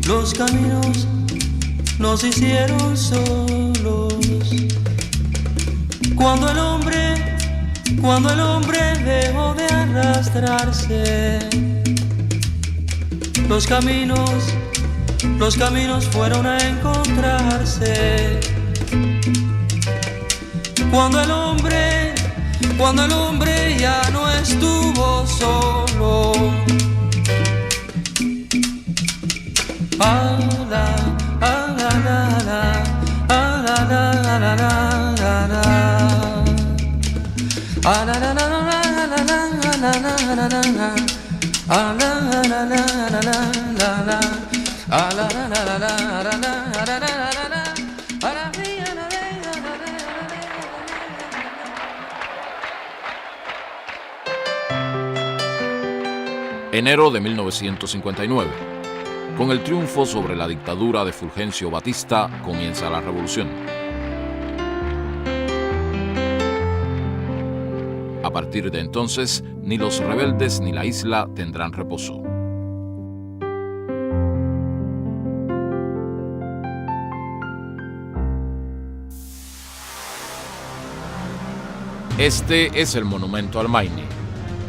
Los caminos nos hicieron solos. Cuando el hombre dejó de arrastrarse, los caminos fueron a encontrarse. Cuando el hombre ya no estuvo solo. Enero de 1959. Con el triunfo sobre la dictadura de Fulgencio Batista, comienza la revolución. A partir de entonces, ni los rebeldes ni la isla tendrán reposo. Este es el monumento al Maine.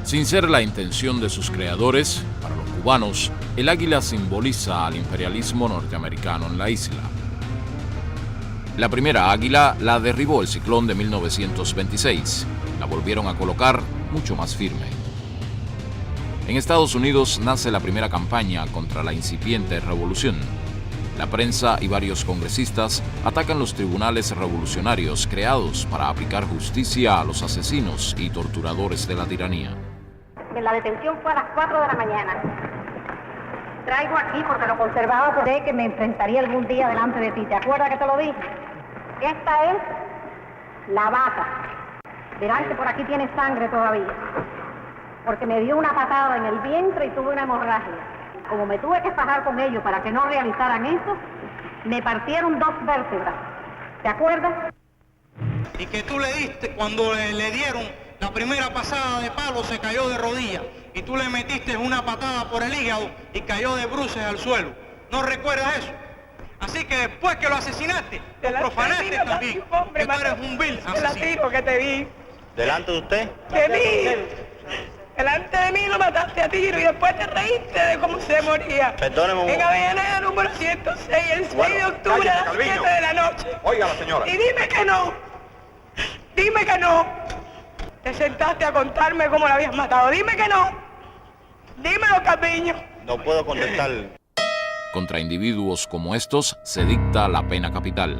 Sin ser la intención de sus creadores, para los cubanos, el águila simboliza al imperialismo norteamericano en la isla. La primera águila la derribó el ciclón de 1926. La volvieron a colocar mucho más firme. En Estados Unidos nace la primera campaña contra la incipiente revolución. La prensa y varios congresistas atacan los tribunales revolucionarios creados para aplicar justicia a los asesinos y torturadores de la tiranía. La detención fue a las 4 de la mañana. Traigo aquí porque lo conservaba, porque que me enfrentaría algún día delante de ti. ¿Te acuerdas que te lo dije? Esta es la vaca. Verán que por aquí tiene sangre todavía. Porque me dio una patada en el vientre y tuve una hemorragia. Como me tuve que fajar con ellos para que no realizaran eso, me partieron 2 vértebras. ¿Te acuerdas? Y que tú le diste, cuando le dieron la primera pasada de palo, se cayó de rodillas. Y tú le metiste una patada por el hígado y cayó de bruces al suelo. ¿No recuerdas eso? Así que después que lo asesinaste, lo profanaste también. Que tú eres un vil asesino. Que te vi. ¿Delante de usted? De mí. Delante de mí lo mataste a tiro y después te reíste de cómo se moría. Perdóneme. En Avellaneda número 106, el 6 de octubre a las 7 de la noche. Oiga la señora. Y dime que no. Dime que no. Te sentaste a contarme cómo la habías matado. Dime que no. Dímelo, Calviño. No puedo contestar. Contra individuos como estos se dicta la pena capital.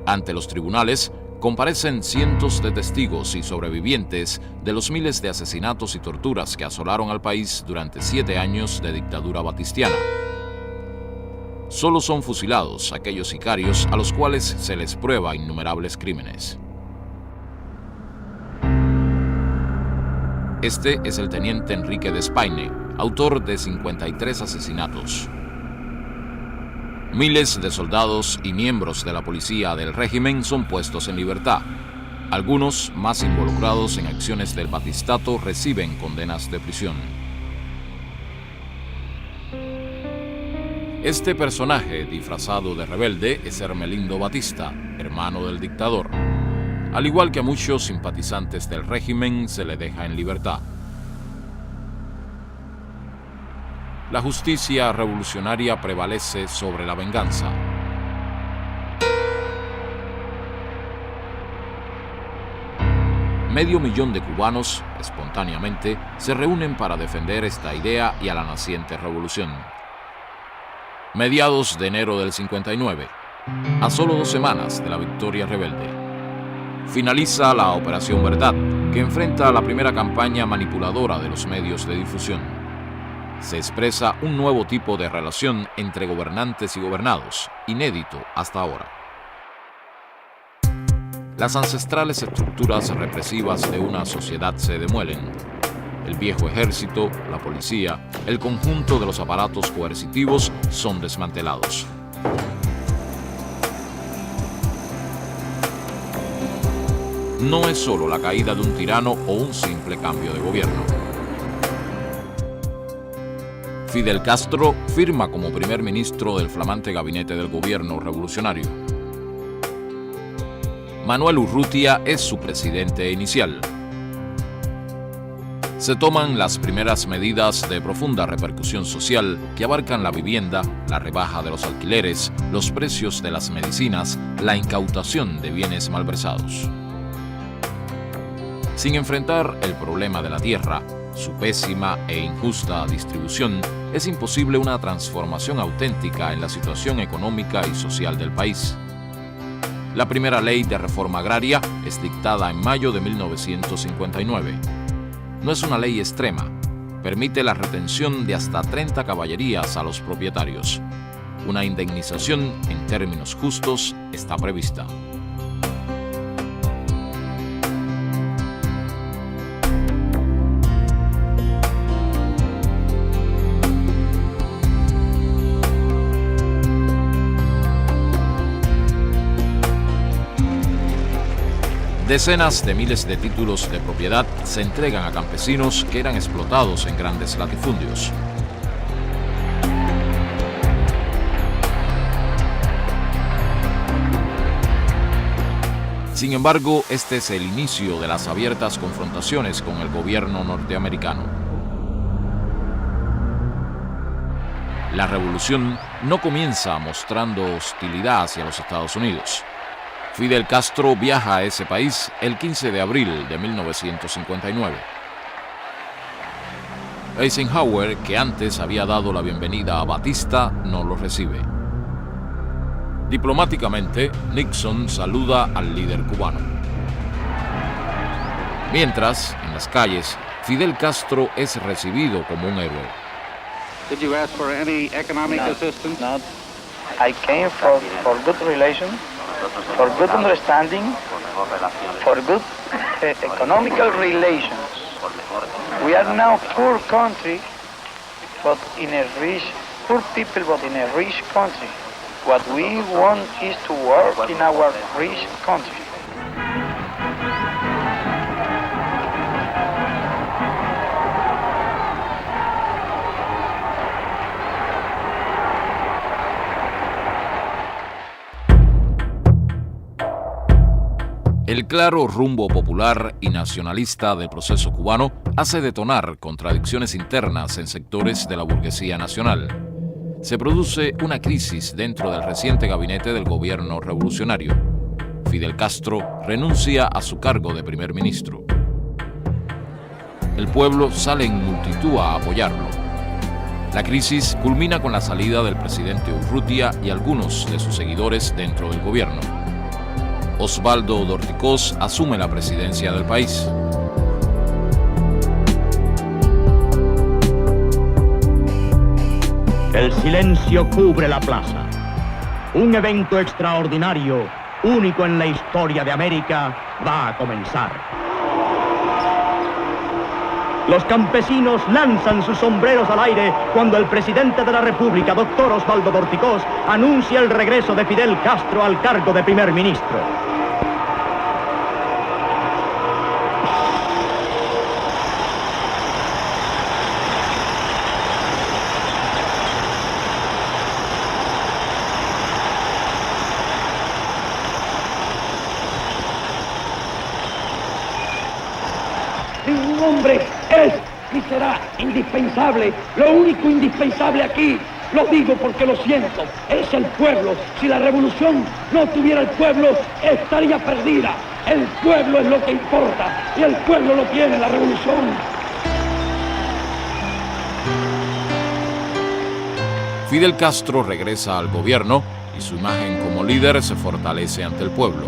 Ante los tribunales comparecen cientos de testigos y sobrevivientes de los miles de asesinatos y torturas que asolaron al país durante 7 años de dictadura batistiana. Solo son fusilados aquellos sicarios a los cuales se les prueba innumerables crímenes. Este es el teniente Enrique Despaine, autor de 53 asesinatos. Miles de soldados y miembros de la policía del régimen son puestos en libertad. Algunos, más involucrados en acciones del batistato, reciben condenas de prisión. Este personaje disfrazado de rebelde es Hermelindo Batista, hermano del dictador. Al igual que a muchos simpatizantes del régimen, se le deja en libertad. La justicia revolucionaria prevalece sobre la venganza. Medio millón de cubanos, espontáneamente, se reúnen para defender esta idea y a la naciente revolución. Mediados de enero del 59, a solo 2 semanas de la victoria rebelde, finaliza la Operación Verdad, que enfrenta la primera campaña manipuladora de los medios de difusión. Se expresa un nuevo tipo de relación entre gobernantes y gobernados, inédito hasta ahora. Las ancestrales estructuras represivas de una sociedad se demuelen. El viejo ejército, la policía, el conjunto de los aparatos coercitivos son desmantelados. No es solo la caída de un tirano o un simple cambio de gobierno. Fidel Castro firma como primer ministro del flamante gabinete del gobierno revolucionario. Manuel Urrutia es su presidente inicial. Se toman las primeras medidas de profunda repercusión social que abarcan la vivienda, la rebaja de los alquileres, los precios de las medicinas, la incautación de bienes malversados. Sin enfrentar el problema de la tierra, su pésima e injusta distribución, es imposible una transformación auténtica en la situación económica y social del país. La primera ley de reforma agraria es dictada en mayo de 1959. No es una ley extrema, permite la retención de hasta 30 caballerías a los propietarios. Una indemnización en términos justos está prevista. Decenas de miles de títulos de propiedad se entregan a campesinos que eran explotados en grandes latifundios. Sin embargo, este es el inicio de las abiertas confrontaciones con el gobierno norteamericano. La revolución no comienza mostrando hostilidad hacia los Estados Unidos. Fidel Castro viaja a ese país el 15 de abril de 1959. Eisenhower, que antes había dado la bienvenida a Batista, no lo recibe. Diplomáticamente, Nixon saluda al líder cubano. Mientras, en las calles, Fidel Castro es recibido como un héroe. Did you ask for any economic assistance? No. I came for good relations, for good understanding, for good economical relations. We are now poor country, but in a rich, poor people, but in a rich country. What we want is to work in our rich country. El claro rumbo popular y nacionalista del proceso cubano hace detonar contradicciones internas en sectores de la burguesía nacional. Se produce una crisis dentro del reciente gabinete del gobierno revolucionario. Fidel Castro renuncia a su cargo de primer ministro. El pueblo sale en multitud a apoyarlo. La crisis culmina con la salida del presidente Urrutia y algunos de sus seguidores dentro del gobierno. Osvaldo Dorticós asume la presidencia del país. El silencio cubre la plaza. Un evento extraordinario, único en la historia de América, va a comenzar. Los campesinos lanzan sus sombreros al aire cuando el presidente de la República, doctor Osvaldo Dorticós, anuncia el regreso de Fidel Castro al cargo de primer ministro. Ningún hombre es ni será indispensable. Lo único indispensable aquí, lo digo porque lo siento, es el pueblo. Si la revolución no tuviera el pueblo, estaría perdida. El pueblo es lo que importa y el pueblo lo tiene la revolución. Fidel Castro regresa al gobierno y su imagen como líder se fortalece ante el pueblo.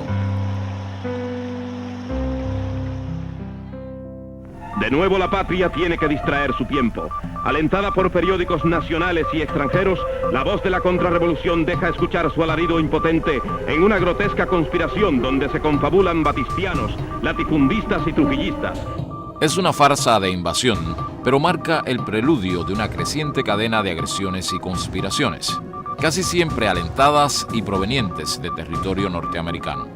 De nuevo la patria tiene que distraer su tiempo. Alentada por periódicos nacionales y extranjeros, la voz de la contrarrevolución deja escuchar su alarido impotente en una grotesca conspiración donde se confabulan batistianos, latifundistas y trujillistas. Es una farsa de invasión, pero marca el preludio de una creciente cadena de agresiones y conspiraciones, casi siempre alentadas y provenientes de territorio norteamericano.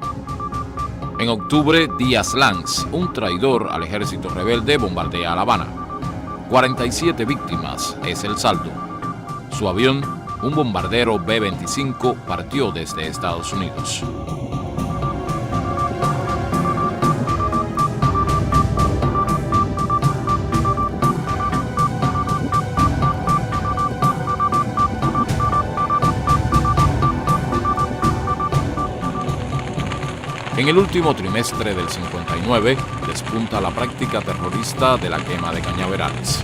En octubre, Díaz Lanz, un traidor al ejército rebelde, bombardea La Habana. 47 víctimas es el saldo. Su avión, un bombardero B-25, partió desde Estados Unidos. En el último trimestre del 59, despunta la práctica terrorista de la quema de cañaverales.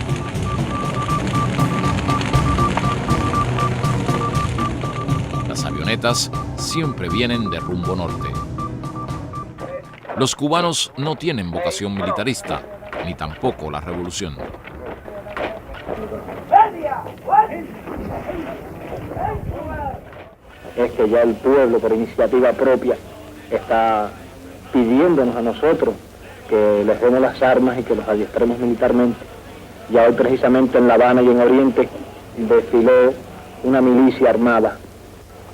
Las avionetas siempre vienen de rumbo norte. Los cubanos no tienen vocación militarista, ni tampoco la revolución. Es que ya el pueblo, por iniciativa propia, está pidiéndonos a nosotros que les demos las armas y que los adiestremos militarmente. Ya hoy precisamente en La Habana y en Oriente desfiló una milicia armada.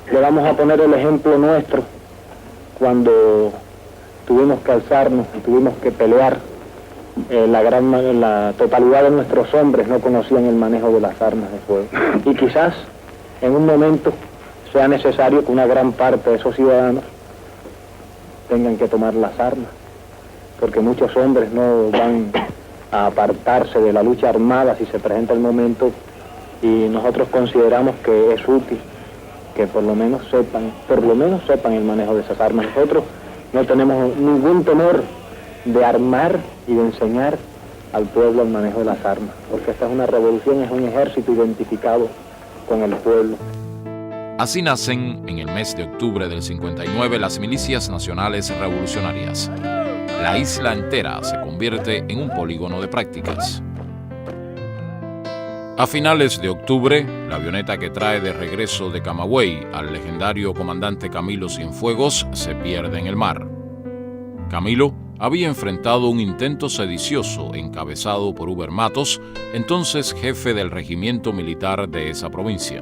Le vamos a poner el ejemplo nuestro cuando tuvimos que alzarnos y tuvimos que pelear. La totalidad de nuestros hombres no conocían el manejo de las armas de fuego. Y quizás en un momento sea necesario que una gran parte de esos ciudadanos tengan que tomar las armas, porque muchos hombres no van a apartarse de la lucha armada si se presenta el momento, y nosotros consideramos que es útil que por lo menos sepan el manejo de esas armas. Nosotros no tenemos ningún temor de armar y de enseñar al pueblo el manejo de las armas, porque esta es una revolución, es un ejército identificado con el pueblo. Así nacen, en el mes de octubre del 59, las milicias nacionales revolucionarias. La isla entera se convierte en un polígono de prácticas. A finales de octubre, la avioneta que trae de regreso de Camagüey al legendario comandante Camilo Cienfuegos se pierde en el mar. Camilo había enfrentado un intento sedicioso encabezado por Uber Matos, entonces jefe del regimiento militar de esa provincia.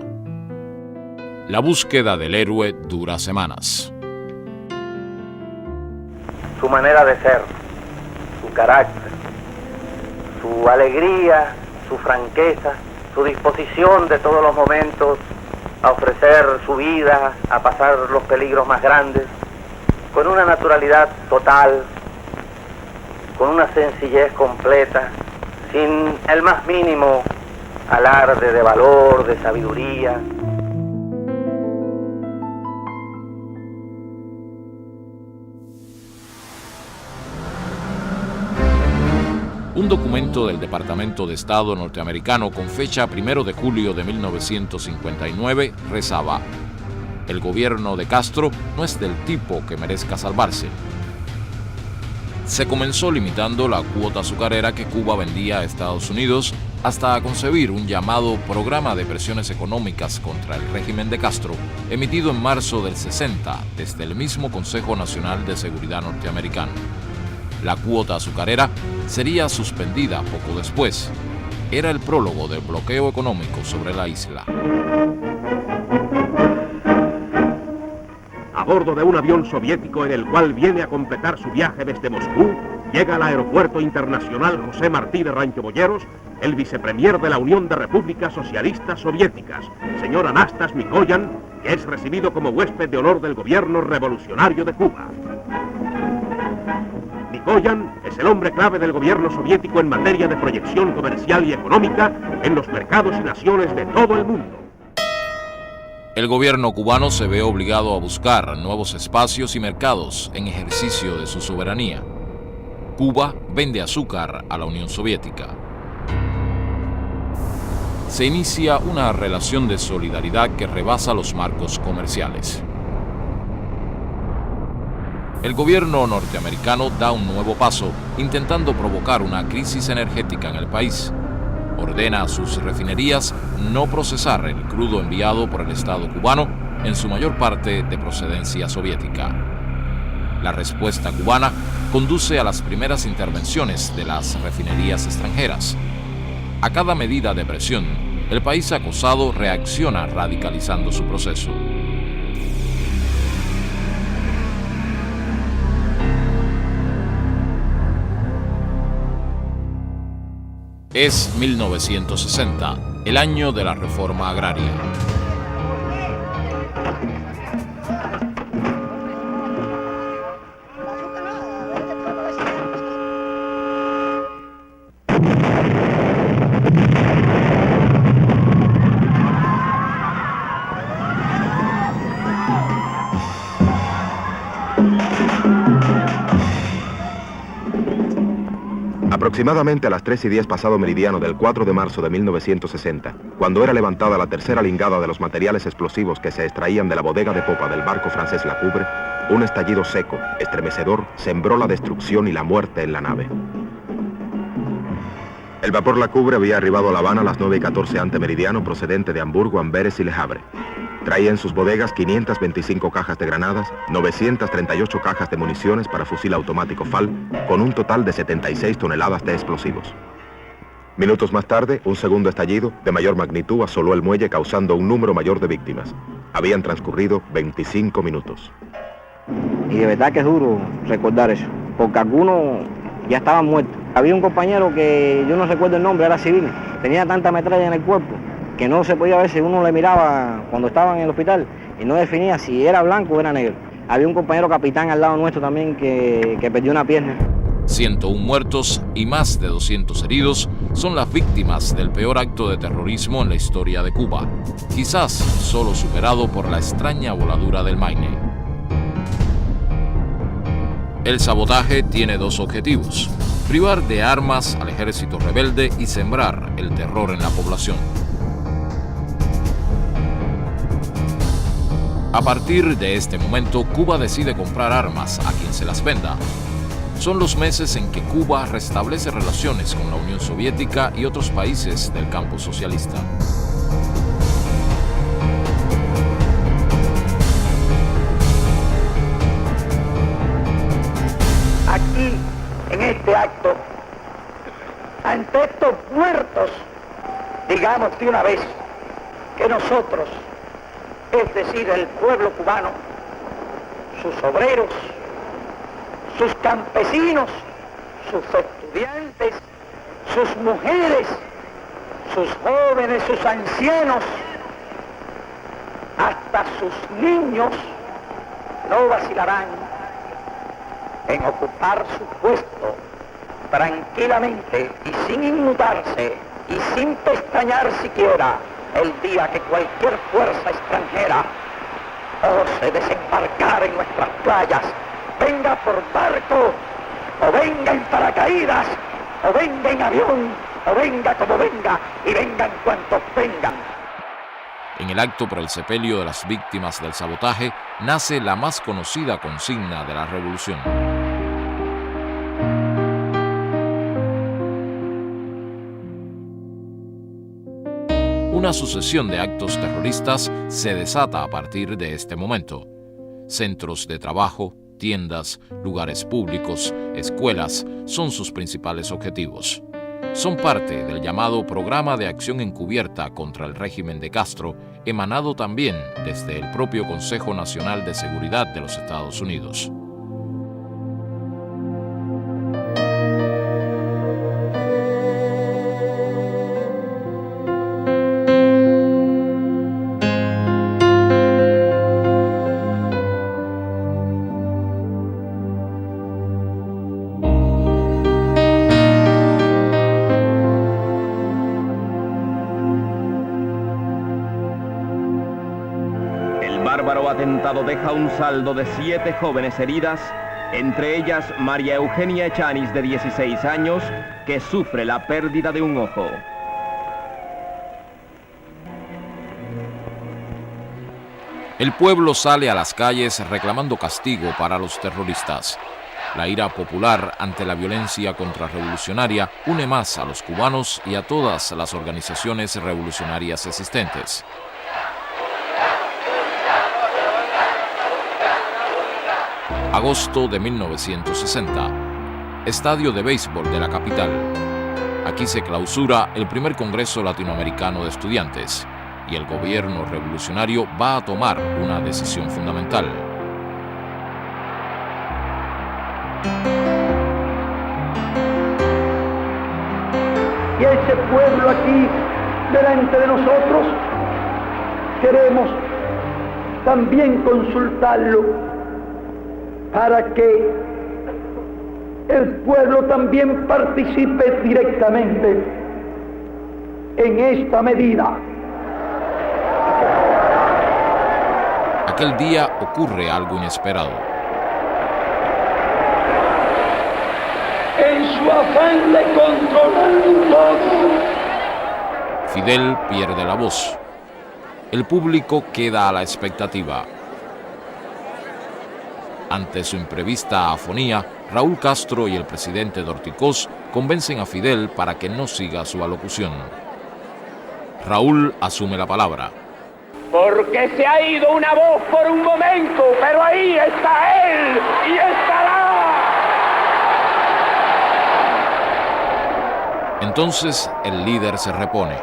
La búsqueda del héroe dura semanas. Su manera de ser, su carácter, su alegría, su franqueza, su disposición de todos los momentos a ofrecer su vida, a pasar los peligros más grandes, con una naturalidad total, con una sencillez completa, sin el más mínimo alarde de valor, de sabiduría. Un documento del Departamento de Estado norteamericano con fecha 1 de julio de 1959 rezaba: el gobierno de Castro no es del tipo que merezca salvarse. Se comenzó limitando la cuota azucarera que Cuba vendía a Estados Unidos hasta concebir un llamado Programa de Presiones Económicas contra el régimen de Castro, emitido en marzo del 60 desde el mismo Consejo Nacional de Seguridad norteamericano. La cuota azucarera sería suspendida poco después. Era el prólogo del bloqueo económico sobre la isla. A bordo de un avión soviético en el cual viene a completar su viaje desde Moscú, llega al Aeropuerto Internacional José Martí de Rancho Boyeros el vicepremier de la Unión de Repúblicas Socialistas Soviéticas, señor Anastas Mikoyan, que es recibido como huésped de honor del gobierno revolucionario de Cuba. Mikoyan es el hombre clave del gobierno soviético en materia de proyección comercial y económica en los mercados y naciones de todo el mundo. El gobierno cubano se ve obligado a buscar nuevos espacios y mercados en ejercicio de su soberanía. Cuba vende azúcar a la Unión Soviética. Se inicia una relación de solidaridad que rebasa los marcos comerciales. El gobierno norteamericano da un nuevo paso, intentando provocar una crisis energética en el país. Ordena a sus refinerías no procesar el crudo enviado por el Estado cubano, en su mayor parte de procedencia soviética. La respuesta cubana conduce a las primeras intervenciones de las refinerías extranjeras. A cada medida de presión, el país acosado reacciona radicalizando su proceso. Es 1960, el año de la reforma agraria. Aproximadamente a las 3:10 pasado meridiano del 4 de marzo de 1960, cuando era levantada la tercera lingada de los materiales explosivos que se extraían de la bodega de popa del barco francés La Coubre, un estallido seco, estremecedor, sembró la destrucción y la muerte en la nave. El vapor La Coubre había arribado a La Habana a las 9:14 ante meridiano procedente de Hamburgo, Amberes y Le Havre. Traía en sus bodegas 525 cajas de granadas, 938 cajas de municiones para fusil automático FAL, con un total de 76 toneladas de explosivos. Minutos más tarde, un segundo estallido, de mayor magnitud, asoló el muelle causando un número mayor de víctimas. Habían transcurrido 25 minutos. Y de verdad que es duro recordar eso, porque algunos ya estaban muertos. Había un compañero que yo no recuerdo el nombre, era civil, tenía tanta metralla en el cuerpo que no se podía ver si uno le miraba cuando estaba en el hospital y no definía si era blanco o era negro. Había un compañero capitán al lado nuestro también que perdió una pierna. 101 muertos y más de 200 heridos son las víctimas del peor acto de terrorismo en la historia de Cuba, quizás solo superado por la extraña voladura del Maine. El sabotaje tiene dos objetivos: privar de armas al ejército rebelde y sembrar el terror en la población. A partir de este momento, Cuba decide comprar armas a quien se las venda. Son los meses en que Cuba restablece relaciones con la Unión Soviética y otros países del campo socialista. Aquí, en este acto, ante estos muertos, digamos de una vez que nosotros, es decir, el pueblo cubano, sus obreros, sus campesinos, sus estudiantes, sus mujeres, sus jóvenes, sus ancianos, hasta sus niños, no vacilarán en ocupar su puesto tranquilamente y sin inmutarse y sin pestañear siquiera el día que cualquier fuerza extranjera ose desembarcar en nuestras playas, venga por barco, o venga en paracaídas, o venga en avión, o venga como venga, y vengan cuantos vengan. En el acto por el sepelio de las víctimas del sabotaje nace la más conocida consigna de la revolución. Una sucesión de actos terroristas se desata a partir de este momento. Centros de trabajo, tiendas, lugares públicos, escuelas son sus principales objetivos. Son parte del llamado Programa de Acción Encubierta contra el régimen de Castro, emanado también desde el propio Consejo Nacional de Seguridad de los Estados Unidos. Atentado deja un saldo de 7 jóvenes heridas, entre ellas María Eugenia Echanis, de 16 años, que sufre la pérdida de un ojo. El pueblo sale a las calles reclamando castigo para los terroristas. La ira popular ante la violencia contrarrevolucionaria une más a los cubanos y a todas las organizaciones revolucionarias existentes. Agosto de 1960. Estadio de béisbol de la capital. Aquí se clausura el primer Congreso Latinoamericano de Estudiantes y el gobierno revolucionario va a tomar una decisión fundamental. Y ese pueblo aquí delante de nosotros queremos también consultarlo para que el pueblo también participe directamente en esta medida. Aquel día ocurre algo inesperado. En su afán de controlar todo, Fidel pierde la voz. El público queda a la expectativa. Ante su imprevista afonía, Raúl Castro y el presidente Dorticós convencen a Fidel para que no siga su alocución. Raúl asume la palabra. porque se ha ido una voz por un momento, pero ahí está él y estará. Entonces el líder se repone.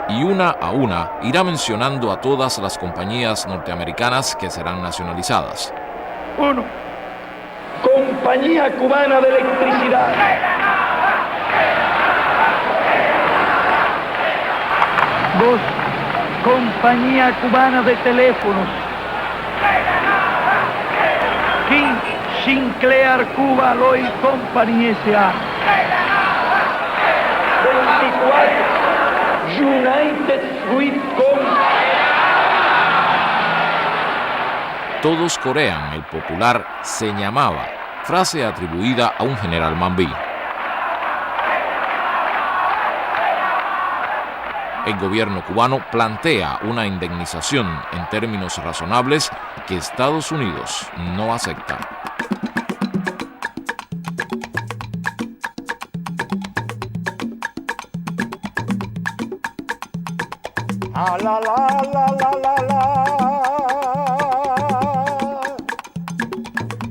Y una a una irá mencionando a todas las compañías norteamericanas que serán nacionalizadas. 1. Compañía Cubana de Electricidad. 2. Compañía Cubana de Teléfonos. Sinclair Cuba Alloy Company S.A. 24. United Fruit Company. Todos corean el popular "se llamaba", frase atribuida a un general Mambí. El gobierno cubano plantea una indemnización en términos razonables que Estados Unidos no acepta. Ah, la, la, la, la, la, la.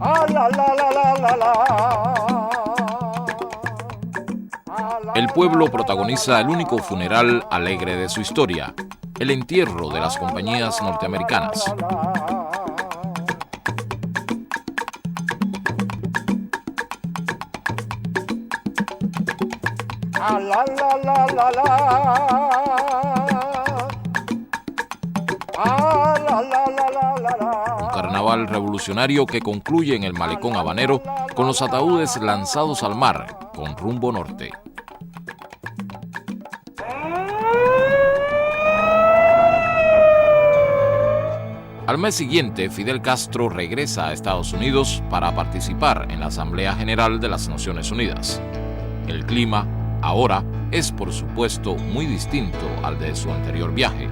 Ah, la, la, la, la, la, la. El pueblo protagoniza el único funeral alegre de su historia, el entierro de las compañías norteamericanas. Ah, la, la, la, la, la. Ah, la, la, la, la, la, la. Un carnaval revolucionario que concluye en el malecón habanero con los ataúdes lanzados al mar con rumbo norte. Al mes siguiente, Fidel Castro regresa a Estados Unidos para participar en la Asamblea General de las Naciones Unidas. El clima, ahora, es por supuesto muy distinto al de su anterior viaje.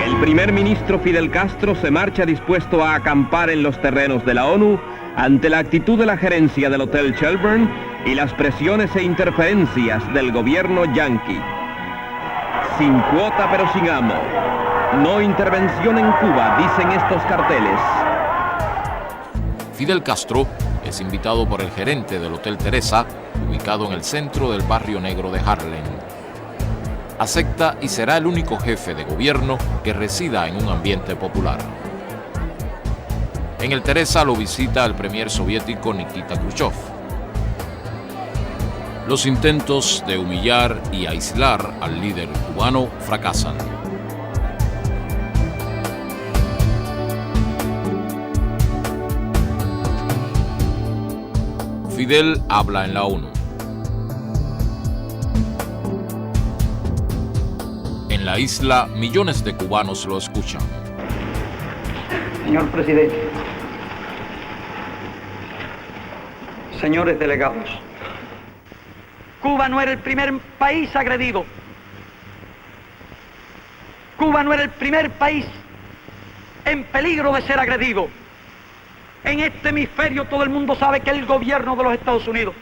El primer ministro Fidel Castro se marcha dispuesto a acampar en los terrenos de la ONU ante la actitud de la gerencia del Hotel Shelburne y las presiones e interferencias del gobierno yanqui. Sin cuota pero sin amo. No intervención en Cuba, dicen estos carteles. Fidel Castro es invitado por el gerente del Hotel Teresa, ubicado en el centro del barrio negro de Harlem. Acepta y será el único jefe de gobierno que resida en un ambiente popular. En el Teresa lo visita el premier soviético Nikita Khrushchev. Los intentos de humillar y aislar al líder cubano fracasan. Fidel habla en la ONU. En la isla, millones de cubanos lo escuchan. Señor presidente, señores delegados, Cuba no era el primer país agredido. Cuba no era el primer país en peligro de ser agredido. En este hemisferio todo el mundo sabe que el gobierno de los Estados Unidos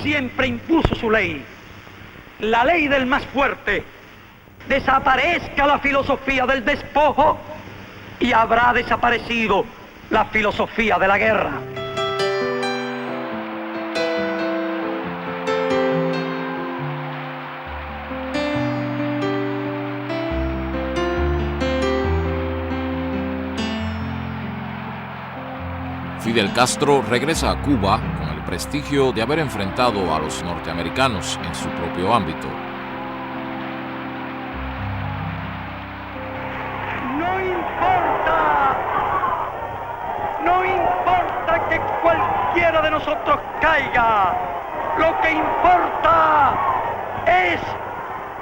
siempre impuso su ley, la ley del más fuerte. Desaparezca la filosofía del despojo y habrá desaparecido la filosofía de la guerra. Fidel Castro regresa a Cuba con el prestigio de haber enfrentado a los norteamericanos en su propio ámbito. No importa que cualquiera de nosotros caiga. Lo que importa es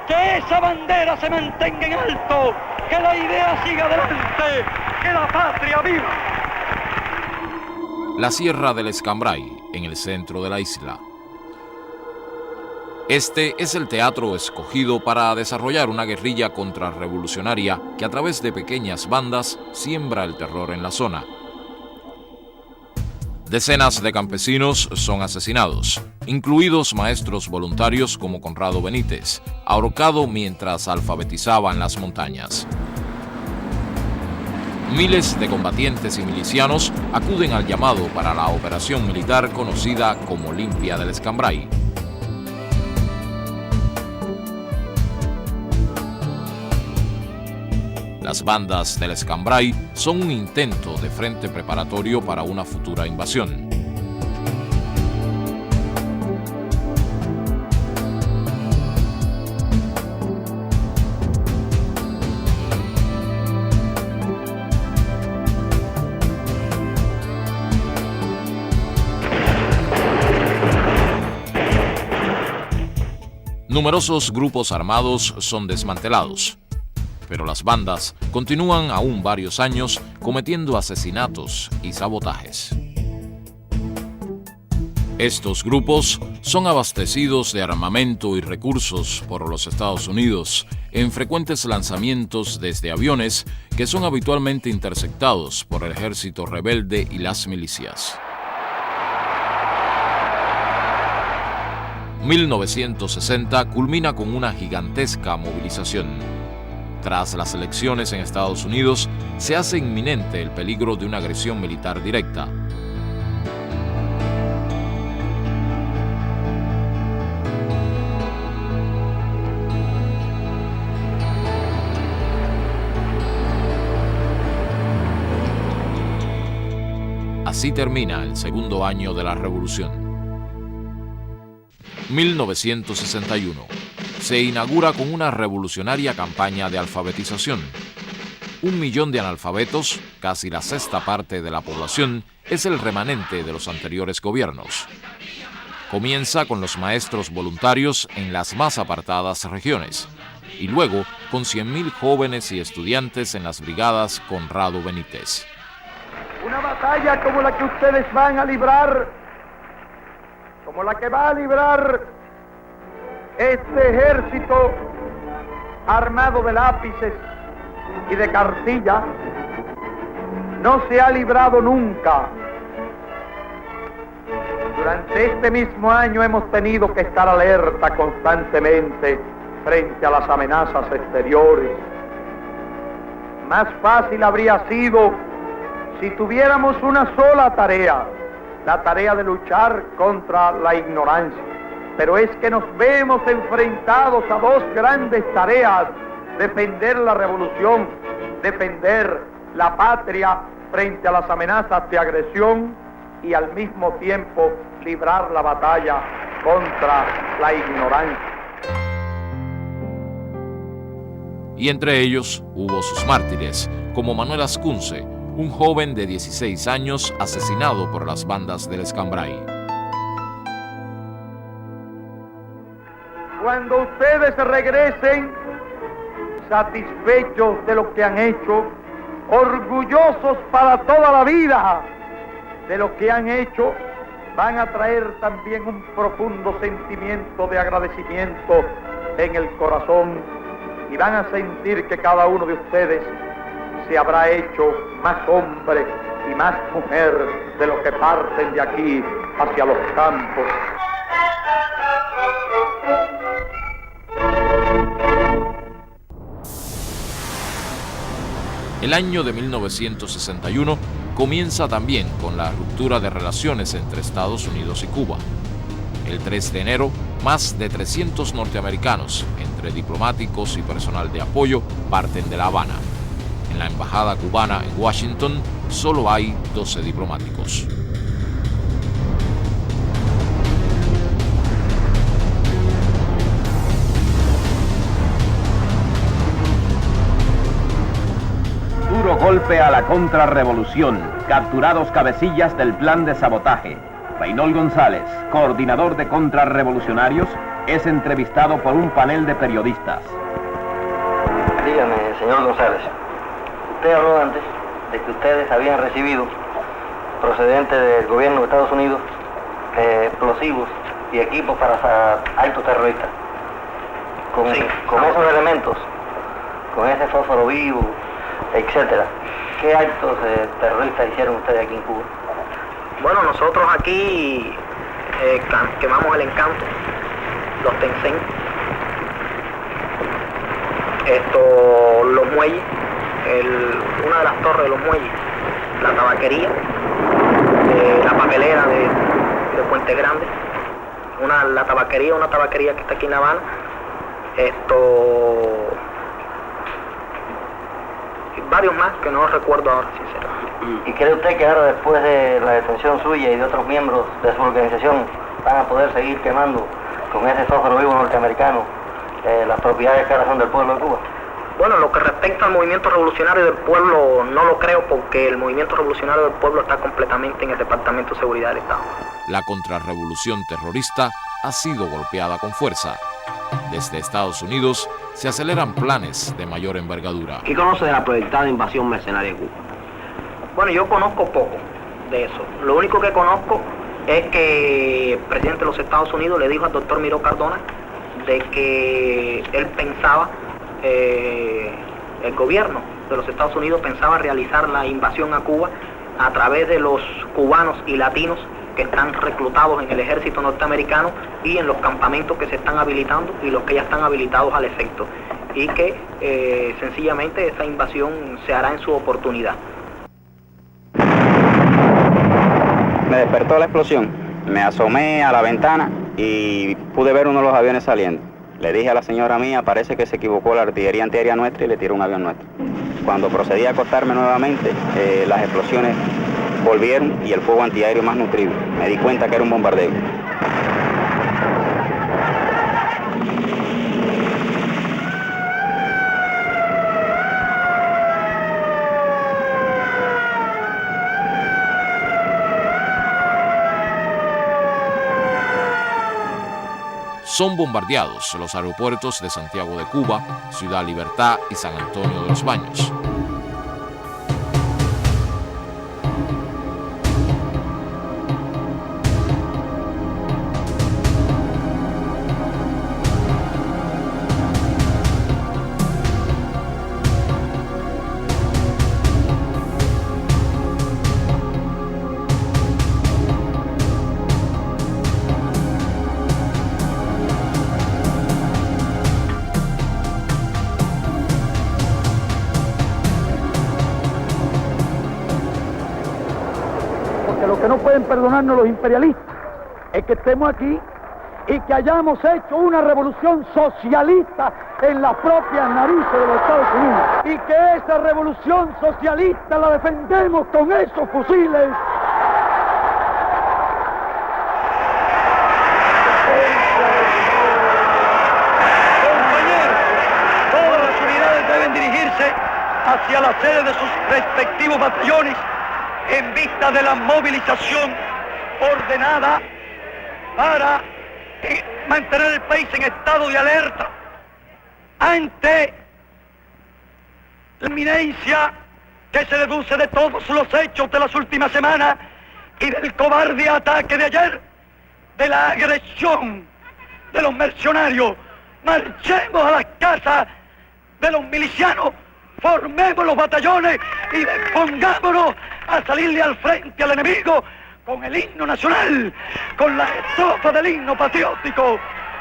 que esa bandera se mantenga en alto, que la idea siga adelante, que la patria viva. La Sierra del Escambray, en el centro de la isla. Este es el teatro escogido para desarrollar una guerrilla contrarrevolucionaria que a través de pequeñas bandas siembra el terror en la zona. Decenas de campesinos son asesinados, incluidos maestros voluntarios como Conrado Benítez, ahorcado mientras alfabetizaba en las montañas. Miles de combatientes y milicianos acuden al llamado para la operación militar conocida como Limpia del Escambray. Las bandas del Escambray son un intento de frente preparatorio para una futura invasión. Numerosos grupos armados son desmantelados, pero las bandas continúan aún varios años cometiendo asesinatos y sabotajes. Estos grupos son abastecidos de armamento y recursos por los Estados Unidos en frecuentes lanzamientos desde aviones que son habitualmente interceptados por el ejército rebelde y las milicias. 1960 culmina con una gigantesca movilización. Tras las elecciones en Estados Unidos, se hace inminente el peligro de una agresión militar directa. Así termina el segundo año de la Revolución. 1961. Se inaugura con una revolucionaria campaña de alfabetización. 1 millón de analfabetos, casi la sexta parte de la población, es el remanente de los anteriores gobiernos. Comienza con los maestros voluntarios en las más apartadas regiones, y luego con 100.000 jóvenes y estudiantes en las brigadas Conrado Benítez. Una batalla como la que ustedes van a librar, como la que va a librar este ejército armado de lápices y de cartilla, no se ha librado nunca. Durante este mismo año hemos tenido que estar alerta constantemente frente a las amenazas exteriores. Más fácil habría sido si tuviéramos una sola tarea, la tarea de luchar contra la ignorancia. Pero es que nos vemos enfrentados a dos grandes tareas: defender la revolución, defender la patria frente a las amenazas de agresión y al mismo tiempo librar la batalla contra la ignorancia. Y entre ellos hubo sus mártires, como Manuel Ascunce, un joven de 16 años asesinado por las bandas del Escambray. Cuando ustedes regresen satisfechos de lo que han hecho, orgullosos para toda la vida de lo que han hecho, van a traer también un profundo sentimiento de agradecimiento en el corazón y van a sentir que cada uno de ustedes se habrá hecho más hombre y más mujer de los que parten de aquí hacia los campos. El año de 1961 comienza también con la ruptura de relaciones entre Estados Unidos y Cuba. El 3 de enero, más de 300 norteamericanos, entre diplomáticos y personal de apoyo, parten de La Habana. En la embajada cubana en Washington solo hay 12 diplomáticos. Duro golpe a la contrarrevolución. Capturados cabecillas del plan de sabotaje. Reynol González, coordinador de contrarrevolucionarios, es entrevistado por un panel de periodistas. Dígame, señor González, usted habló antes de que ustedes habían recibido, procedente del gobierno de Estados Unidos, explosivos y equipos para actos terroristas. Con esos elementos, con ese fósforo vivo, etcétera, ¿qué actos terroristas hicieron ustedes aquí en Cuba? Bueno, nosotros aquí quemamos el Encanto, los Tencent, los muelles, una de las torres de los muelles, la tabaquería, la papelera de Puente Grande, una tabaquería que está aquí en La Habana, varios más que no recuerdo ahora, sinceramente. ¿Y cree usted que ahora, después de la detención suya y de otros miembros de su organización, van a poder seguir quemando con ese fósforo vivo norteamericano las propiedades que ahora son del pueblo de Cuba? Bueno, lo que respecta al movimiento revolucionario del pueblo, no lo creo, porque el movimiento revolucionario del pueblo está completamente en el Departamento de Seguridad del Estado. La contrarrevolución terrorista ha sido golpeada con fuerza. Desde Estados Unidos se aceleran planes de mayor envergadura. ¿Qué conoce de la proyectada invasión mercenaria de Cuba? Bueno, yo conozco poco de eso. Lo único que conozco es que el presidente de los Estados Unidos le dijo al doctor Miró Cardona de que él pensaba, el gobierno de los Estados Unidos pensaba realizar la invasión a Cuba a través de los cubanos y latinos que están reclutados en el ejército norteamericano y en los campamentos que se están habilitando y los que ya están habilitados al efecto, y que sencillamente esa invasión se hará en su oportunidad. Me despertó la explosión, me asomé a la ventana y pude ver uno de los aviones saliendo. Le dije a la señora mía, parece que se equivocó la artillería antiaérea nuestra y le tiró un avión nuestro. Cuando procedí a acostarme nuevamente, las explosiones volvieron y el fuego antiaéreo más nutrido. Me di cuenta que era un bombardeo. Son bombardeados los aeropuertos de Santiago de Cuba, Ciudad Libertad y San Antonio de los Baños. Lo que no pueden perdonarnos los imperialistas es que estemos aquí y que hayamos hecho una revolución socialista en las propias narices de los Estados Unidos, y que esa revolución socialista la defendemos con esos fusiles. Compañeros, todas las unidades deben dirigirse hacia la sede de sus respectivos batallones en vista de la movilización ordenada para mantener el país en estado de alerta ante la inminencia que se deduce de todos los hechos de las últimas semanas y del cobarde ataque de ayer, de la agresión de los mercenarios. Marchemos a las casas de los milicianos, formemos los batallones y pongámonos a salirle al frente al enemigo con el himno nacional, con la estrofa del himno patriótico,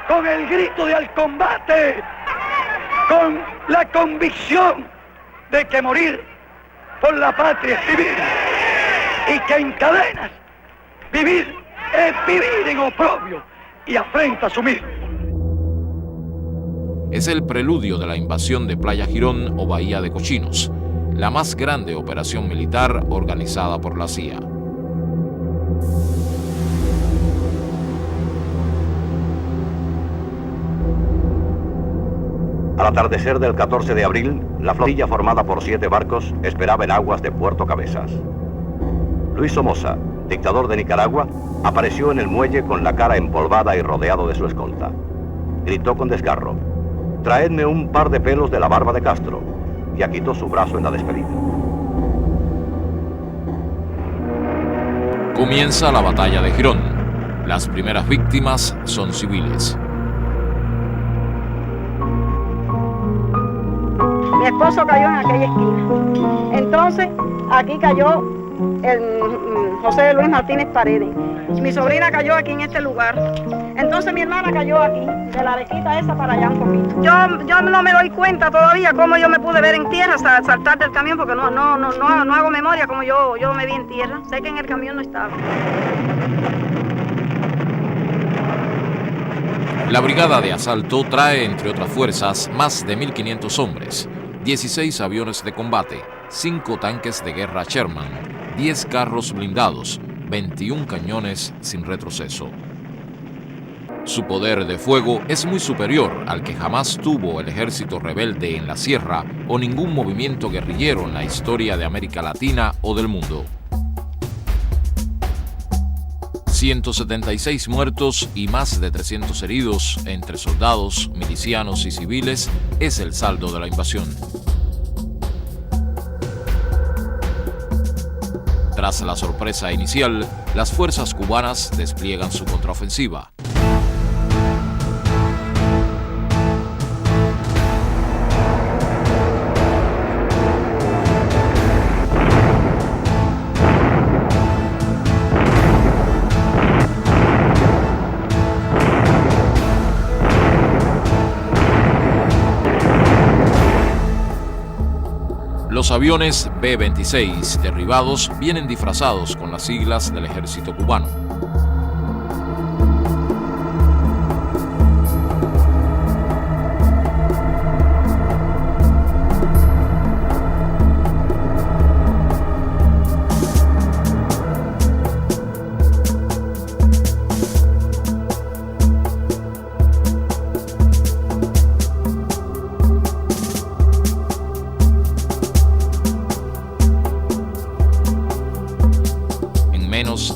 con el grito de al combate, con la convicción de que morir por la patria es vivir y que en cadenas vivir es vivir en oprobio y afrenta a su mismo. Es el preludio de la invasión de Playa Girón o Bahía de Cochinos, la más grande operación militar organizada por la CIA. Al atardecer del 14 de abril, la flotilla formada por 7 barcos esperaba en aguas de Puerto Cabezas. Luis Somoza, dictador de Nicaragua, apareció en el muelle con la cara empolvada y rodeado de su escolta. Gritó con desgarro: «Traedme un par de pelos de la barba de Castro», y agitó su brazo en la despedida. Comienza la batalla de Girón. Las primeras víctimas son civiles. Mi esposo cayó en aquella esquina. Entonces, aquí cayó el José Luis Martínez Paredes. Mi sobrina cayó aquí en este lugar. Entonces mi hermana cayó aquí, de la arequita esa para allá un poquito. Yo no me doy cuenta todavía cómo yo me pude ver en tierra hasta saltar del camión, porque no hago memoria como yo me vi en tierra. Sé que en el camión no estaba. La brigada de asalto trae, entre otras fuerzas, más de 1.500 hombres, 16 aviones de combate, 5 tanques de guerra Sherman, 10 carros blindados, 21 cañones sin retroceso. Su poder de fuego es muy superior al que jamás tuvo el ejército rebelde en la sierra o ningún movimiento guerrillero en la historia de América Latina o del mundo. 176 muertos y más de 300 heridos entre soldados, milicianos y civiles es el saldo de la invasión. Tras la sorpresa inicial, las fuerzas cubanas despliegan su contraofensiva. Los aviones B-26 derribados vienen disfrazados con las siglas del ejército cubano.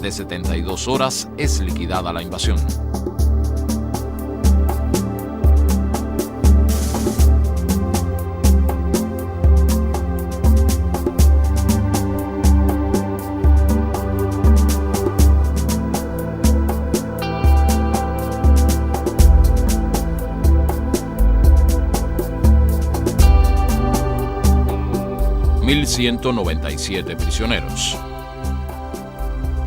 De 72 horas es liquidada la invasión. $1,197 prisioneros.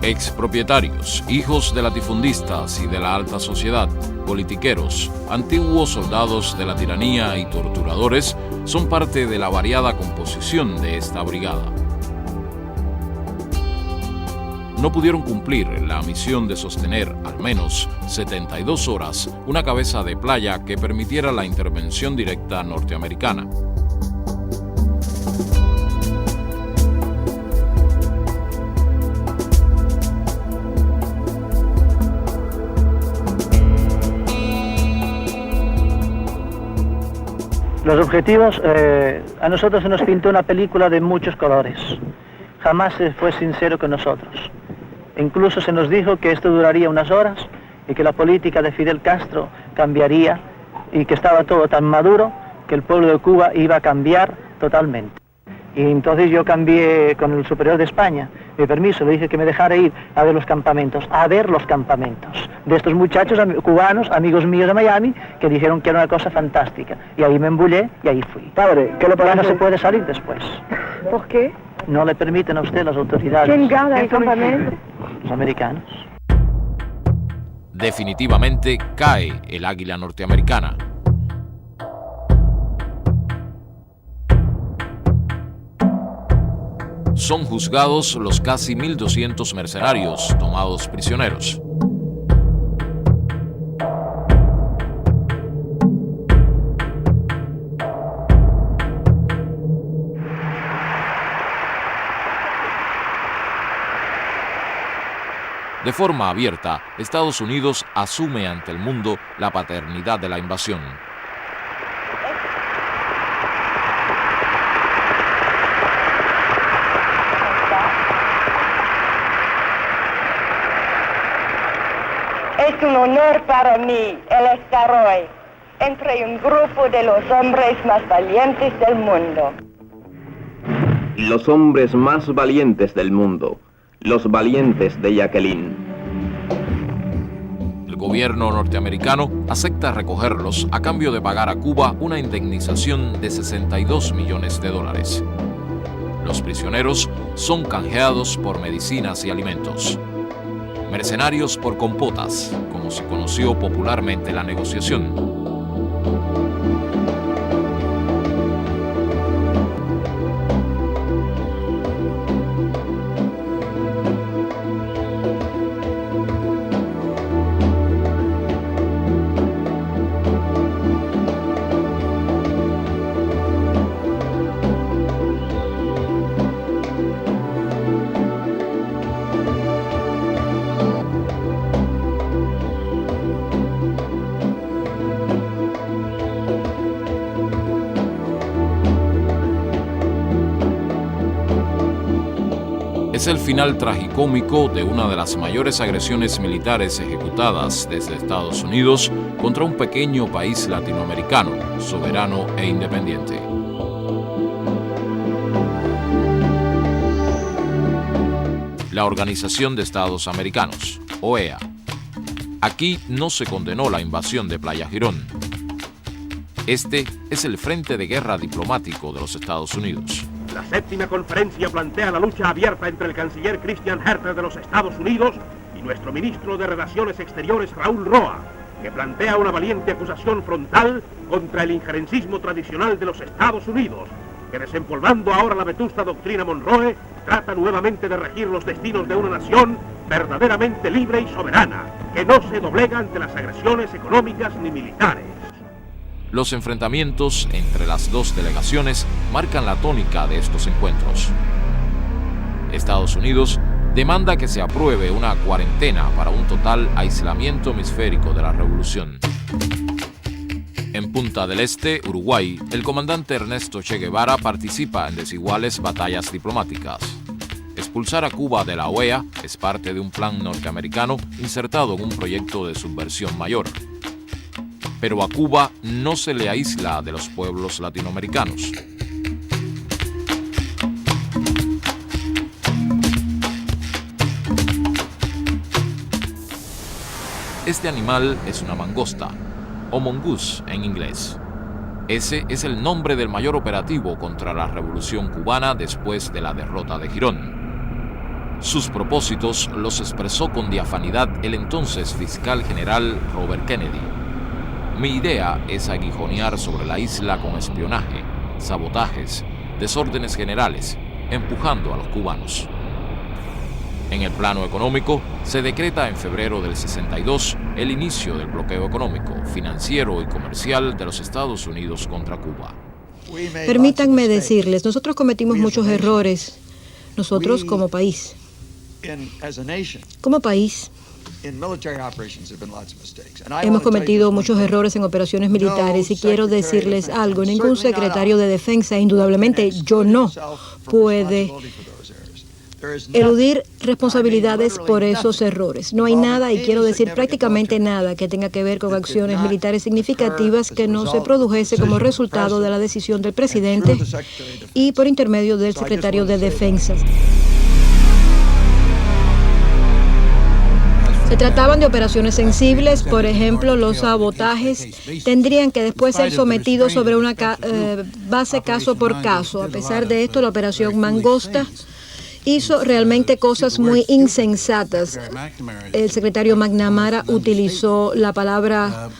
Expropietarios, hijos de latifundistas y de la alta sociedad, politiqueros, antiguos soldados de la tiranía y torturadores son parte de la variada composición de esta brigada. No pudieron cumplir la misión de sostener al menos 72 horas una cabeza de playa que permitiera la intervención directa norteamericana. Los objetivos, a nosotros se nos pintó una película de muchos colores. Jamás se fue sincero con nosotros. Incluso se nos dijo que esto duraría unas horas y que la política de Fidel Castro cambiaría y que estaba todo tan maduro que el pueblo de Cuba iba a cambiar totalmente. Y entonces yo cambié con el superior de España, mi permiso, le dije que me dejara ir a ver los campamentos de estos muchachos cubanos, amigos míos de Miami, que dijeron que era una cosa fantástica. Y ahí me embullé y ahí fui. Padre, ¿qué le parece? Ya no se puede salir después. ¿Por qué? No le permiten a usted las autoridades. ¿Quién gana el campamento? los americanos. Definitivamente cae el águila norteamericana. Son juzgados los casi 1.200 mercenarios tomados prisioneros. De forma abierta, Estados Unidos asume ante el mundo la paternidad de la invasión. Es un honor para mí el estar hoy entre un grupo de los hombres más valientes del mundo. Los hombres más valientes del mundo, los valientes de Jacqueline. El gobierno norteamericano acepta recogerlos a cambio de pagar a Cuba una indemnización de $62 millones. Los prisioneros son canjeados por medicinas y alimentos. Mercenarios por compotas, como se conoció popularmente la negociación. Es el final tragicómico de una de las mayores agresiones militares ejecutadas desde Estados Unidos contra un pequeño país latinoamericano, soberano e independiente. La Organización de Estados Americanos, OEA. Aquí no se condenó la invasión de Playa Girón. Este es el frente de guerra diplomático de los Estados Unidos. La séptima conferencia plantea la lucha abierta entre el canciller Christian Herter de los Estados Unidos y nuestro ministro de Relaciones Exteriores Raúl Roa, que plantea una valiente acusación frontal contra el injerencismo tradicional de los Estados Unidos, que desempolvando ahora la vetusta doctrina Monroe, trata nuevamente de regir los destinos de una nación verdaderamente libre y soberana, que no se doblega ante las agresiones económicas ni militares. Los enfrentamientos entre las dos delegaciones marcan la tónica de estos encuentros. Estados Unidos demanda que se apruebe una cuarentena para un total aislamiento hemisférico de la revolución. En Punta del Este, Uruguay, el comandante Ernesto Che Guevara participa en desiguales batallas diplomáticas. Expulsar a Cuba de la OEA es parte de un plan norteamericano insertado en un proyecto de subversión mayor. Pero a Cuba no se le aísla de los pueblos latinoamericanos. Este animal es una mangosta, o mongoose en inglés. Ese es el nombre del mayor operativo contra la revolución cubana después de la derrota de Girón. Sus propósitos los expresó con diafanidad el entonces fiscal general Robert Kennedy. Mi idea es aguijonear sobre la isla con espionaje, sabotajes, desórdenes generales, empujando a los cubanos. En el plano económico, se decreta en febrero del 62 el inicio del bloqueo económico, financiero y comercial de los Estados Unidos contra Cuba. Permítanme decirles, nosotros cometimos muchos errores, nosotros como país. Como país, hemos cometido muchos errores en operaciones militares y quiero decirles algo, ningún secretario de Defensa, indudablemente yo no, puede eludir responsabilidades por esos errores. No hay nada, y quiero decir prácticamente nada, que tenga que ver con acciones militares significativas que no se produjese como resultado de la decisión del presidente y por intermedio del secretario de Defensa. Se trataban de operaciones sensibles, por ejemplo, los sabotajes tendrían que después ser sometidos sobre una base caso por caso. A pesar de esto, la operación Mangosta hizo realmente cosas muy insensatas. El secretario McNamara utilizó la palabra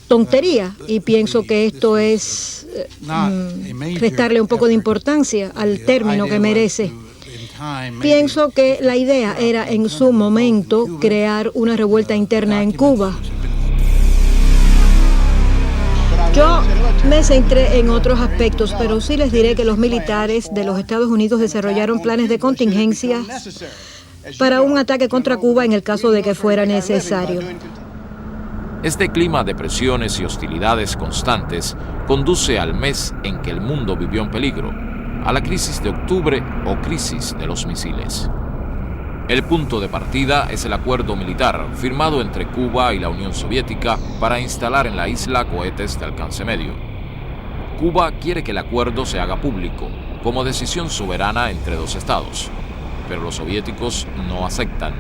tontería y pienso que esto es restarle un poco de importancia al término que merece. Pienso que la idea era en su momento crear una revuelta interna en Cuba. Yo me centré en otros aspectos, pero sí les diré que los militares de los Estados Unidos desarrollaron planes de contingencia para un ataque contra Cuba en el caso de que fuera necesario. Este clima de presiones y hostilidades constantes conduce al mes en que el mundo vivió en peligro, a la crisis de octubre o crisis de los misiles. El punto de partida es el acuerdo militar firmado entre Cuba y la Unión Soviética para instalar en la isla cohetes de alcance medio. Cuba quiere que el acuerdo se haga público, como decisión soberana entre dos estados, pero los soviéticos no aceptan.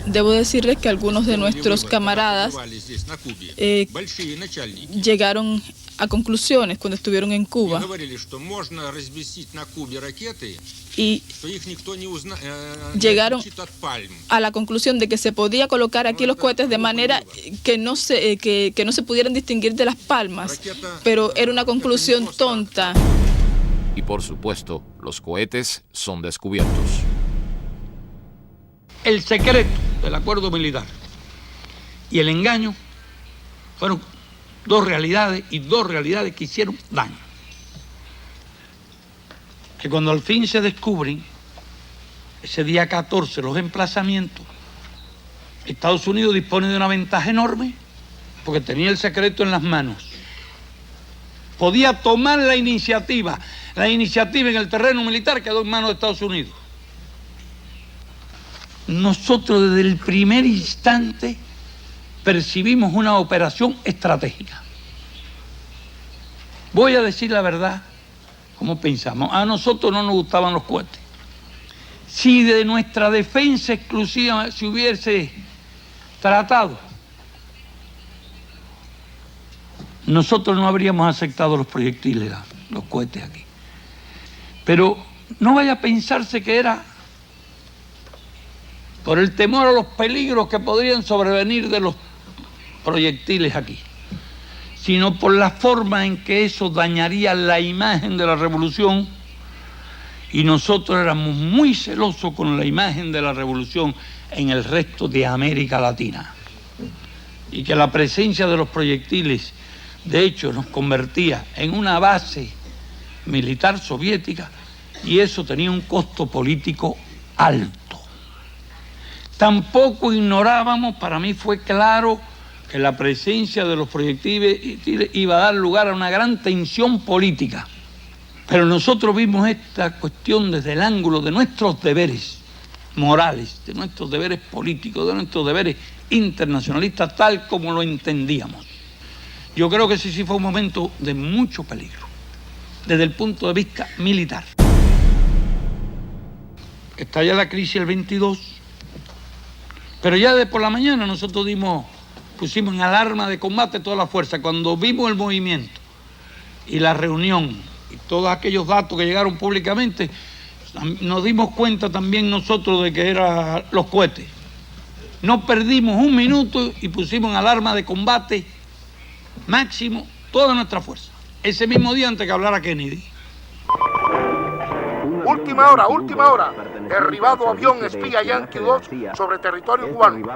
Debo decirles que algunos de nuestros camaradas llegaron a conclusiones cuando estuvieron en Cuba y llegaron a la conclusión de que se podía colocar aquí los cohetes de manera que no se pudieran distinguir de las palmas, pero era una conclusión tonta. Y por supuesto, los cohetes son descubiertos. El secreto del acuerdo militar y el engaño fueron dos realidades que hicieron daño. Que cuando al fin se descubren, ese día 14, los emplazamientos, Estados Unidos dispone de una ventaja enorme porque tenía el secreto en las manos. Podía tomar la iniciativa en el terreno militar quedó en manos de Estados Unidos. Nosotros desde el primer instante percibimos una operación estratégica. Voy a decir la verdad, como pensamos. A nosotros no nos gustaban los cohetes. Si de nuestra defensa exclusiva se hubiese tratado, nosotros no habríamos aceptado los proyectiles, los cohetes aquí. Pero no vaya a pensarse que era por el temor a los peligros que podrían sobrevenir de los proyectiles aquí, sino por la forma en que eso dañaría la imagen de la revolución, y nosotros éramos muy celosos con la imagen de la revolución en el resto de América Latina, y que la presencia de los proyectiles, de hecho, nos convertía en una base militar soviética, y eso tenía un costo político alto. Tampoco ignorábamos, para mí fue claro, que la presencia de los proyectiles iba a dar lugar a una gran tensión política. Pero nosotros vimos esta cuestión desde el ángulo de nuestros deberes morales, de nuestros deberes políticos, de nuestros deberes internacionalistas, tal como lo entendíamos. Yo creo que ese sí fue un momento de mucho peligro, desde el punto de vista militar. Estalla la crisis el 22, pero ya de por la mañana nosotros pusimos en alarma de combate toda la fuerza. Cuando vimos el movimiento y la reunión y todos aquellos datos que llegaron públicamente, nos dimos cuenta también nosotros de que eran los cohetes. No perdimos un minuto y pusimos en alarma de combate máximo toda nuestra fuerza. Ese mismo día antes que hablara Kennedy. Última hora. Derribado avión espía Yankee 2 sobre territorio cubano.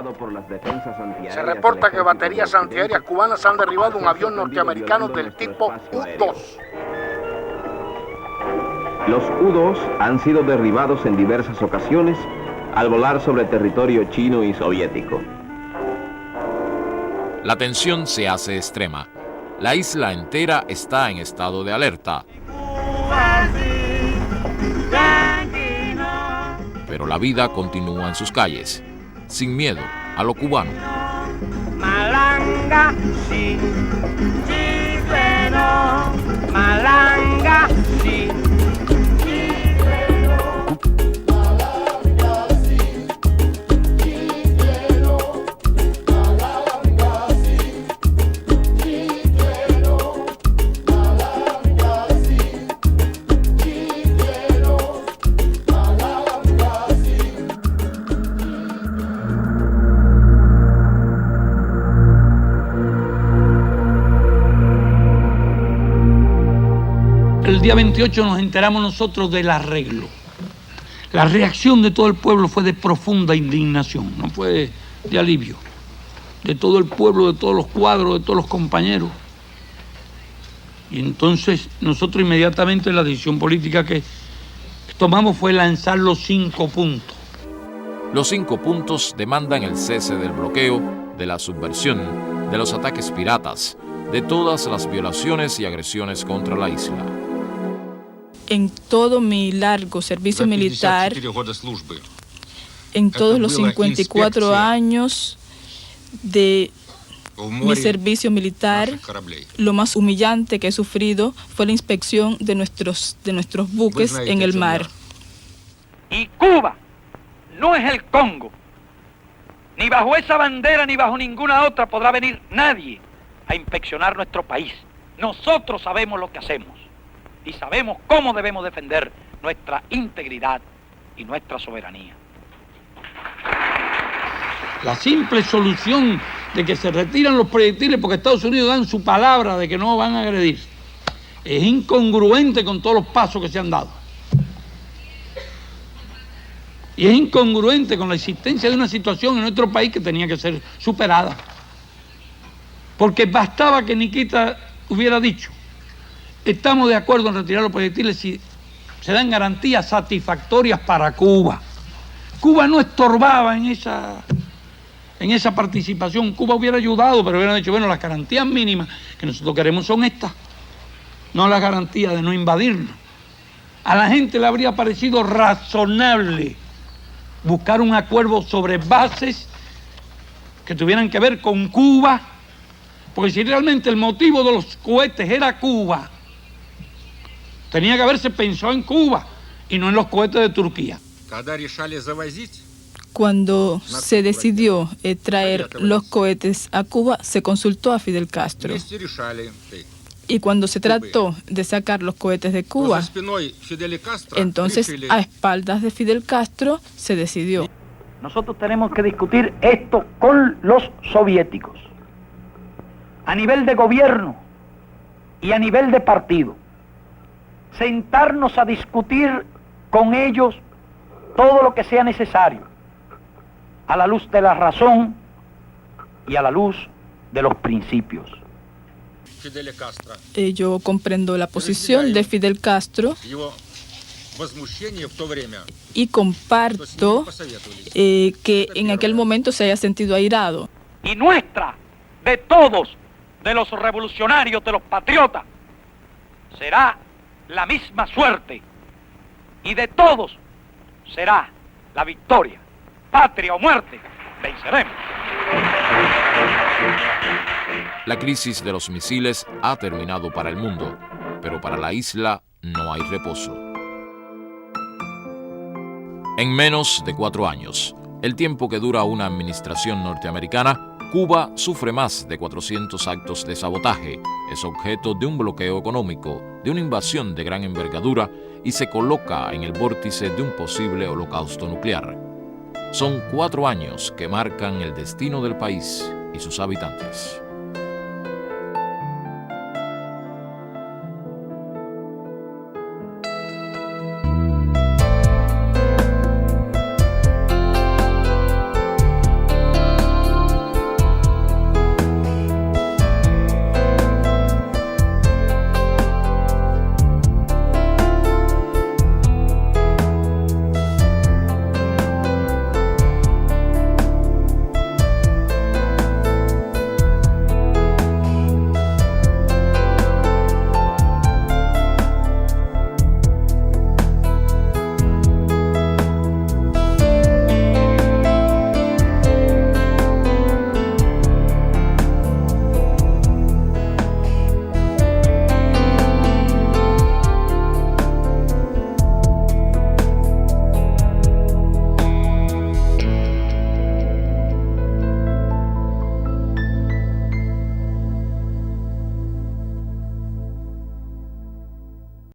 Se reporta que baterías antiaéreas cubanas han derribado un avión norteamericano del tipo U-2. Los U-2 han sido derribados en diversas ocasiones al volar sobre territorio chino y soviético. La tensión se hace extrema. La isla entera está en estado de alerta. Pero la vida continúa en sus calles, sin miedo a lo cubano. Malanga, sí, chileno, malanga, sí. día 28 nos enteramos nosotros del arreglo. La reacción de todo el pueblo fue de profunda indignación, no fue de alivio. De todo el pueblo, de todos los cuadros, de todos los compañeros. Y entonces nosotros inmediatamente la decisión política que tomamos fue lanzar los 5 puntos. Los 5 puntos demandan el cese del bloqueo, de la subversión, de los ataques piratas, de todas las violaciones y agresiones contra la isla. En todo mi largo servicio militar, en todos los 54 años de mi servicio militar, lo más humillante que he sufrido fue la inspección de nuestros buques en el mar. Y Cuba no es el Congo. Ni bajo esa bandera ni bajo ninguna otra podrá venir nadie a inspeccionar nuestro país. Nosotros sabemos lo que hacemos y sabemos cómo debemos defender nuestra integridad y nuestra soberanía. La simple solución de que se retiran los proyectiles porque Estados Unidos dan su palabra de que no van a agredir es incongruente con todos los pasos que se han dado. Y es incongruente con la existencia de una situación en nuestro país que tenía que ser superada. Porque bastaba que Nikita hubiera dicho: estamos de acuerdo en retirar los proyectiles si se dan garantías satisfactorias para Cuba. Cuba no estorbaba en esa participación. Cuba hubiera ayudado, pero hubieran dicho: bueno, las garantías mínimas que nosotros queremos son estas, no las garantías de no invadirnos. A la gente le habría parecido razonable buscar un acuerdo sobre bases que tuvieran que ver con Cuba, porque si realmente el motivo de los cohetes era Cuba, tenía que haberse pensado en Cuba y no en los cohetes de Turquía. Cuando se decidió traer los cohetes a Cuba, se consultó a Fidel Castro. Y cuando se trató de sacar los cohetes de Cuba, entonces a espaldas de Fidel Castro se decidió. Nosotros tenemos que discutir esto con los soviéticos, a nivel de gobierno y a nivel de partido. Sentarnos a discutir con ellos todo lo que sea necesario, a la luz de la razón y a la luz de los principios. Yo comprendo la posición de Fidel Castro y comparto que en aquel momento se haya sentido airado. Y nuestra, de todos, de los revolucionarios, de los patriotas, será la misma suerte. Y de todos será la victoria. Patria o muerte, venceremos. La crisis de los misiles ha terminado para el mundo, pero para la isla no hay reposo. En menos de 4 años, el tiempo que dura una administración norteamericana, Cuba sufre más de 400 actos de sabotaje, es objeto de un bloqueo económico, de una invasión de gran envergadura y se coloca en el vórtice de un posible holocausto nuclear. Son 4 años que marcan el destino del país y sus habitantes.